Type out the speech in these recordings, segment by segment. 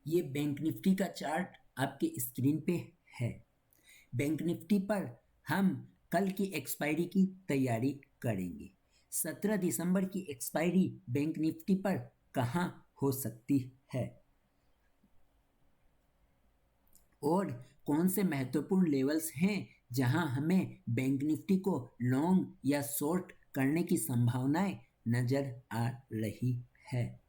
ये bank Nifty का chart आपके स्क्रीन पे है। बैंक निफ्टी पर हम कल की एक्सपायरी की तैयारी करेंगे। 17 दिसंबर की एक्सपायरी बैंक निफ्टी पर कहाँ हो सकती है और कौन से महत्वपूर्ण लेवल्स हैं जहां हमें बैंक निफ्टी को लॉन्ग या शॉर्ट करने की संभावनाएं नजर आ रही है।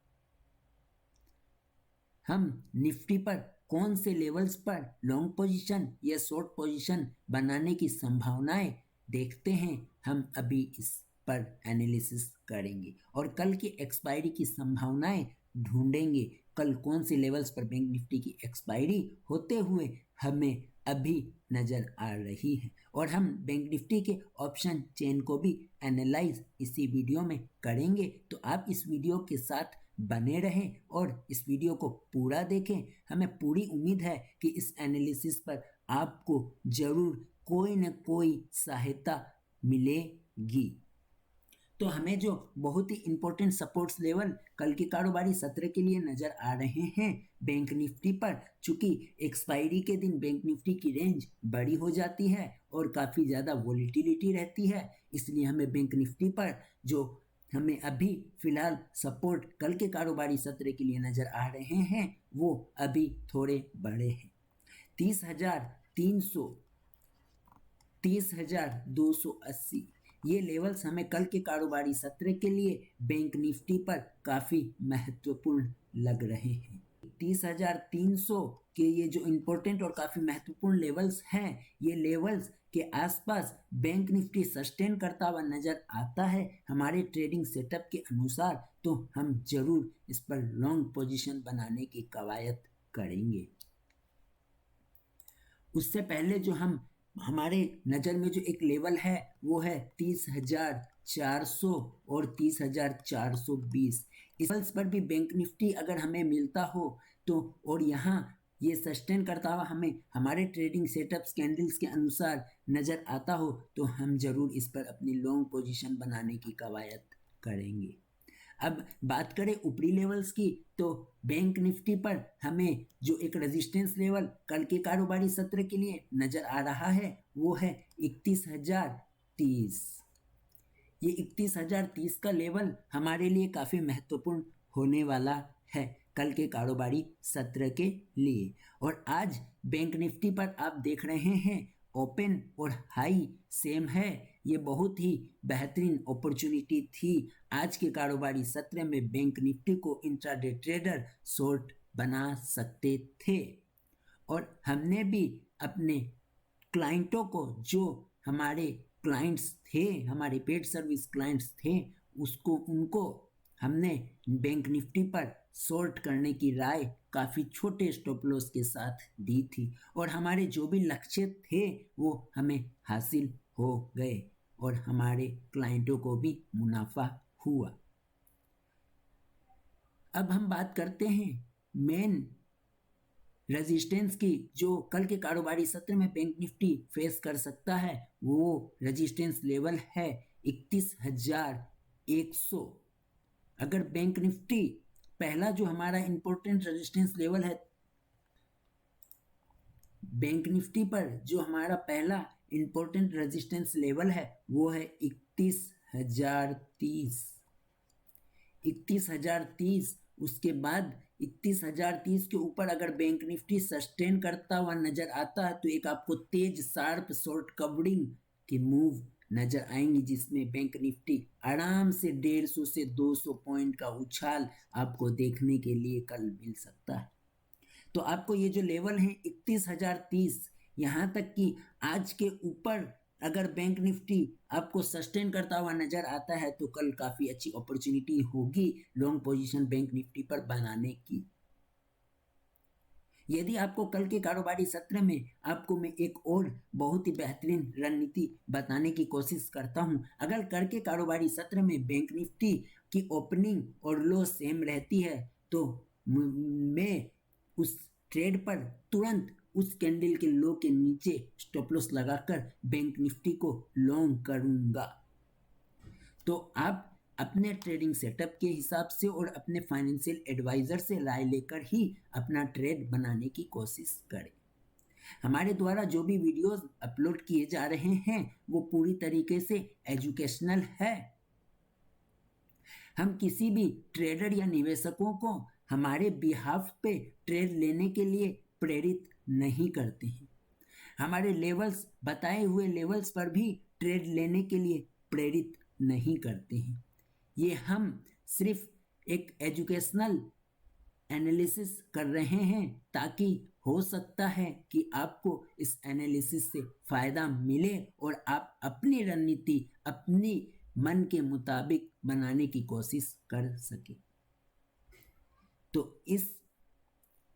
हम निफ्टी पर कौन से लेवल्स पर लॉन्ग पोजीशन या शॉर्ट पोजीशन बनाने की संभावनाएं देखते हैं, हम अभी इस पर एनालिसिस करेंगे और कल की एक्सपायरी की संभावनाएं ढूंढेंगे। कल कौन से लेवल्स पर बैंक निफ्टी की एक्सपायरी होते हुए हमें अभी नजर आ रही है और हम बैंक निफ्टी के ऑप्शन चेन को भी एनालाइज इसी वीडियो में करेंगे। तो आप इस वीडियो के साथ बने रहें और इस वीडियो को पूरा देखें। हमें पूरी उम्मीद है कि इस एनालिसिस पर आपको जरूर कोई न कोई सहायता मिलेगी। तो हमें जो बहुत ही इंपॉर्टेंट सपोर्ट्स लेवल कल के कारोबारी सत्र के लिए नजर आ रहे हैं बैंक निफ्टी पर, चूंकि एक्सपायरी के दिन बैंक निफ्टी की रेंज बड़ी हो जाती है और काफ़ी ज़्यादा वॉलीटिलिटी रहती है, इसलिए हमें बैंक निफ्टी पर जो हमें अभी फिलहाल सपोर्ट कल के कारोबारी सत्र के लिए नजर आ रहे हैं वो अभी थोड़े बड़े हैं। 30,300, 30,280 ये लेवल्स हमें कल के कारोबारी सत्र के लिए बैंक निफ्टी पर काफ़ी महत्वपूर्ण लग रहे हैं। 30,300 के ये जो इम्पोर्टेंट और काफ़ी महत्वपूर्ण लेवल्स हैं, ये लेवल्स के आसपास बैंक निफ्टी सस्टेन करता हुआ नजर आता है हमारे ट्रेडिंग सेटअप के अनुसार, तो हम जरूर इस पर लॉन्ग पोजीशन बनाने की कवायद करेंगे। उससे पहले जो हमारे नज़र में जो एक लेवल है वो है 30,400 और 30,420। इस लेवल्स पर भी बैंक निफ्टी अगर हमें मिलता हो तो और यहाँ ये सस्टेन करता हुआ हमें हमारे ट्रेडिंग सेटअप्स कैंडल्स के अनुसार नज़र आता हो तो हम जरूर इस पर अपनी लॉन्ग पोजीशन बनाने की कवायद करेंगे। अब बात करें ऊपरी लेवल्स की, तो बैंक निफ्टी पर हमें जो एक रेजिस्टेंस लेवल कल के कारोबारी सत्र के लिए नजर आ रहा है वो है 31,030। ये 31,030 का लेवल हमारे लिए काफ़ी महत्वपूर्ण होने वाला है कल के कारोबारी सत्र के लिए। और आज बैंक निफ्टी पर आप देख रहे हैं ओपन और हाई सेम है। ये बहुत ही बेहतरीन अपॉर्चुनिटी थी आज के कारोबारी सत्र में बैंक निफ्टी को इंट्राडे ट्रेडर शॉर्ट बना सकते थे और हमने भी अपने क्लाइंटों को, जो हमारे क्लाइंट्स थे, हमारे पेड सर्विस क्लाइंट्स थे, उनको हमने बैंक निफ्टी पर शॉर्ट करने की राय काफ़ी छोटे स्टॉप लॉस के साथ दी थी और हमारे जो भी लक्ष्य थे वो हमें हासिल हो गए और हमारे क्लाइंटों को भी मुनाफा हुआ। अब हम बात करते हैं मेन रेजिस्टेंस की, जो कल के कारोबारी सत्र में बैंक निफ्टी फेस कर सकता है। वो रेजिस्टेंस लेवल है 31,100। अगर बैंक निफ्टी पहला जो हमारा इंपॉर्टेंट रेजिस्टेंस लेवल है, बैंक निफ्टी पर जो हमारा पहला इंपॉर्टेंट रेजिस्टेंस लेवल है वो है 31,030। 31,030, उसके बाद 31,030 के ऊपर अगर बैंक निफ्टी सस्टेन करता हुआ नजर आता है तो एक आपको तेज शार्प शॉर्ट कवरिंग की मूव नजर आएंगी जिसमें बैंक निफ्टी आराम से 150 से 200 पॉइंट का उछाल आपको देखने के लिए कल मिल सकता है। तो आपको ये जो लेवल है 31,030, यहाँ तक कि आज के ऊपर अगर बैंक निफ्टी आपको सस्टेन करता हुआ नजर आता है तो कल काफ़ी अच्छी अपॉर्चुनिटी होगी लॉन्ग पोजीशन बैंक निफ्टी पर बनाने की। यदि आपको कल के कारोबारी सत्र में आपको मैं एक और बहुत ही बेहतरीन रणनीति बताने की कोशिश करता हूं। अगर कल के कारोबारी सत्र में बैंक निफ्टी की ओपनिंग और लो सेम रहती है तो मैं उस ट्रेड पर तुरंत उस कैंडल के लो के नीचे स्टॉप लॉस लगाकर बैंक निफ्टी को लॉन्ग करूंगा। तो आप अपने ट्रेडिंग सेटअप के हिसाब से और अपने फाइनेंशियल एडवाइज़र से राय लेकर ही अपना ट्रेड बनाने की कोशिश करें। हमारे द्वारा जो भी वीडियोस अपलोड किए जा रहे हैं वो पूरी तरीके से एजुकेशनल है। हम किसी भी ट्रेडर या निवेशकों को हमारे बिहाफ पे ट्रेड लेने के लिए प्रेरित नहीं करते हैं। हमारे लेवल्स बताए हुए लेवल्स पर भी ट्रेड लेने के लिए प्रेरित नहीं करते हैं। ये हम सिर्फ एक एजुकेशनल एनालिसिस कर रहे हैं ताकि हो सकता है कि आपको इस एनालिसिस से फ़ायदा मिले और आप अपनी रणनीति अपनी मन के मुताबिक बनाने की कोशिश कर सके। तो इस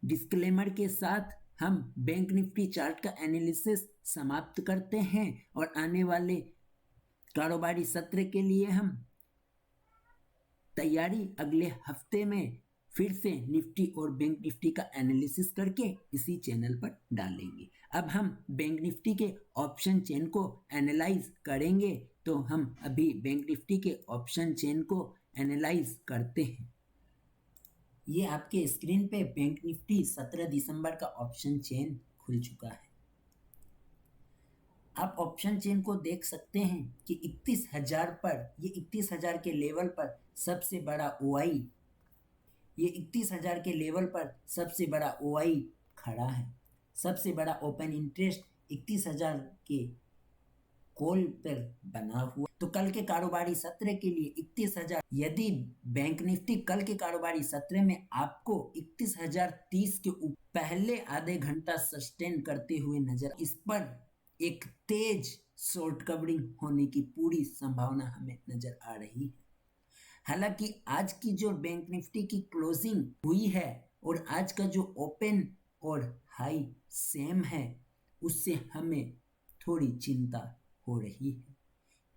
डिस्क्लेमर के साथ हम बैंक निफ्टी चार्ट का एनालिसिस समाप्त करते हैं और आने वाले कारोबारी सत्र के लिए हम तैयारी अगले हफ्ते में फिर से निफ्टी और बैंक निफ्टी का एनालिसिस करके इसी चैनल पर डालेंगे। अब हम बैंक निफ्टी के ऑप्शन चेन को एनालाइज करेंगे, तो हम अभी बैंक निफ्टी के ऑप्शन चेन को एनालाइज करते हैं। ये आपके स्क्रीन पे बैंक निफ्टी 17 दिसंबर का ऑप्शन चेन खुल चुका है। आप ऑप्शन चेन को देख सकते हैं कि 31,000 पर, ये 31,000 के लेवल पर सबसे बड़ा ओआई, ये 31,000 के लेवल पर सबसे बड़ा ओआई खड़ा है। सबसे बड़ा ओपन इंटरेस्ट 31,000 के कॉल पर बना हुआ। तो कल के कारोबारी सत्र के लिए 31,000, यदि बैंक निफ्टी कल के कारोबारी सत्र में आपको 31,030 के पहले आधे घंटा सस्टेन करते हुए नजर, इस पर एक तेज शॉर्ट कवरिंग होने की पूरी संभावना हमें नजर आ रही है। हालांकि आज की जो बैंक निफ्टी की क्लोजिंग हुई है और आज का जो ओपन और हाई सेम है, उससे हमें थोड़ी चिंता हो रही है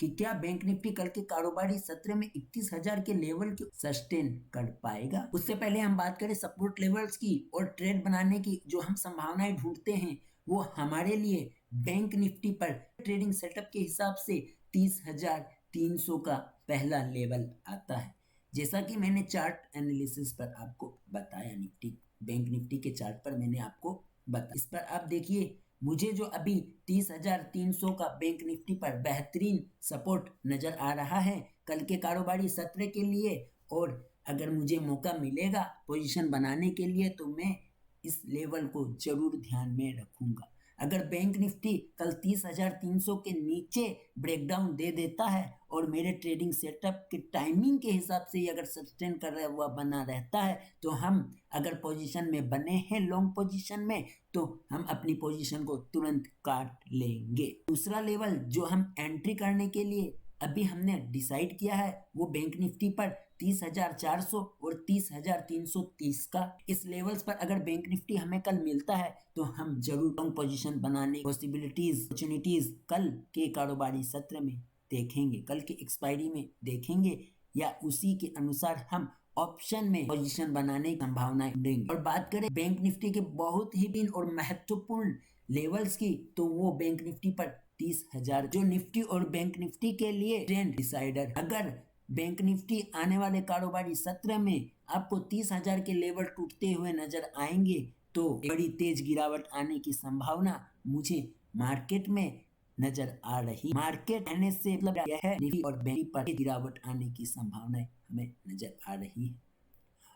कि क्या बैंक निफ्टी कल के कारोबारी सत्र में 31,000 के लेवल को सस्टेन कर पाएगा। उससे पहले हम बात करें सपोर्ट लेवल्स की और ट्रेड बनाने की जो हम संभावनाएं ढूंढते हैं, वो हमारे लिए बैंक निफ्टी पर ट्रेडिंग सेटअप के हिसाब से 30,300 का पहला लेवल आता है। जैसा कि मैंने चार्ट एनालिसिस पर आपको बताया, निफ्टी बैंक निफ्टी के चार्ट पर मैंने आपको बताया, इस पर आप देखिए, मुझे जो अभी 30,300 का बैंक निफ्टी पर बेहतरीन सपोर्ट नजर आ रहा है कल के कारोबारी सत्र के लिए। और अगर मुझे मौका मिलेगा पोजीशन बनाने के लिए तो मैं इस लेवल को जरूर ध्यान में रखूंगा। अगर बैंक निफ्टी कल 30,300 के नीचे ब्रेकडाउन दे देता है और मेरे ट्रेडिंग सेटअप के टाइमिंग के हिसाब से अगर सस्टेन कर रहा हुआ बना रहता है, तो हम अगर पोजीशन में बने हैं लॉन्ग पोजीशन में, तो हम अपनी पोजीशन को तुरंत काट लेंगे। दूसरा लेवल जो हम एंट्री करने के लिए अभी हमने डिसाइड किया है वो बैंक निफ्टी पर 30,400 और 30,330 का। इस लेवल्स पर अगर बैंक निफ्टी हमें कल मिलता है तो हम जरूर लॉन्ग पोजीशन बनाने पॉसिबिलिटीज अपॉर्चुनिटीज कल के कारोबारी सत्र में देखेंगे, कल के एक्सपायरी में देखेंगे, या उसी के अनुसार हम ऑप्शन में पोजीशन बनाने की संभावनाएं देंगे। और बात करें बैंक निफ्टी के बहुत ही दिन और महत्वपूर्ण लेवल्स की, तो वो बैंक निफ्टी पर 30,000 जो निफ्टी और बैंक निफ्टी के लिए ट्रेंड डिसाइडर। अगर बैंक निफ्टी आने वाले कारोबारी सत्र में आपको 30,000 के लेवल टूटते हुए नजर आएंगे तो बड़ी तेज गिरावट आने की संभावना मुझे मार्केट में नजर आ रही। मार्केट आने से मतलब यह है निफ्टी और बैंक पर गिरावट आने की संभावना हमें नजर आ रही है।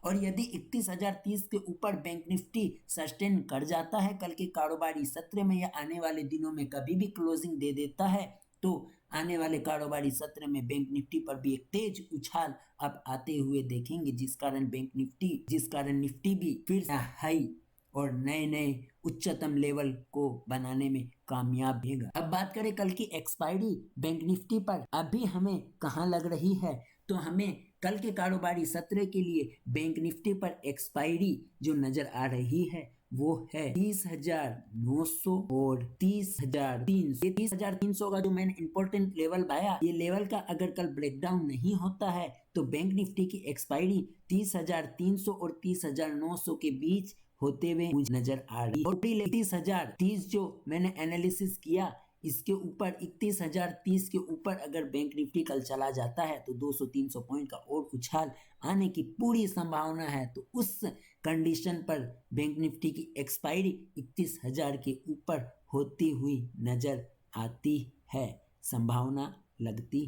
और यदि 31,030 के ऊपर बैंक निफ्टी सस्टेन कर जाता है कल के कारोबारी सत्र में या आने वाले दिनों में कभी भी क्लोजिंग दे देता है, तो आने वाले कारोबारी सत्र में बैंक निफ्टी पर भी एक तेज उछाल अब आते हुए देखेंगे, जिस कारण निफ्टी भी फिर से हाई और नए नए उच्चतम लेवल को बनाने में कामयाब होगा। अब बात करें कल की एक्सपायरी बैंक निफ्टी पर अभी हमें कहाँ लग रही है, तो हमें कल के कारोबारी सत्र के लिए बैंक निफ्टी पर एक्सपायरी जो नजर आ रही है वो है 30,900 और 30,300। ये 30,300 का जो मैंने इंपॉर्टेंट लेवल पाया, ये लेवल का अगर कल ब्रेकडाउन नहीं होता है तो बैंक निफ्टी की एक्सपायरी 30,300 और 30,900 के बीच होते हुए मुझे नजर आ रही है। और 30,030 जो मैंने एनालिसिस किया, इसके ऊपर 31,030 के ऊपर अगर बैंक निफ्टी कल चला जाता है तो 200-300 पॉइंट का और उछाल आने की पूरी संभावना है। तो उस कंडीशन पर बैंक निफ्टी की एक्सपायरी 31,000 के ऊपर होती हुई नजर आती है, संभावना लगती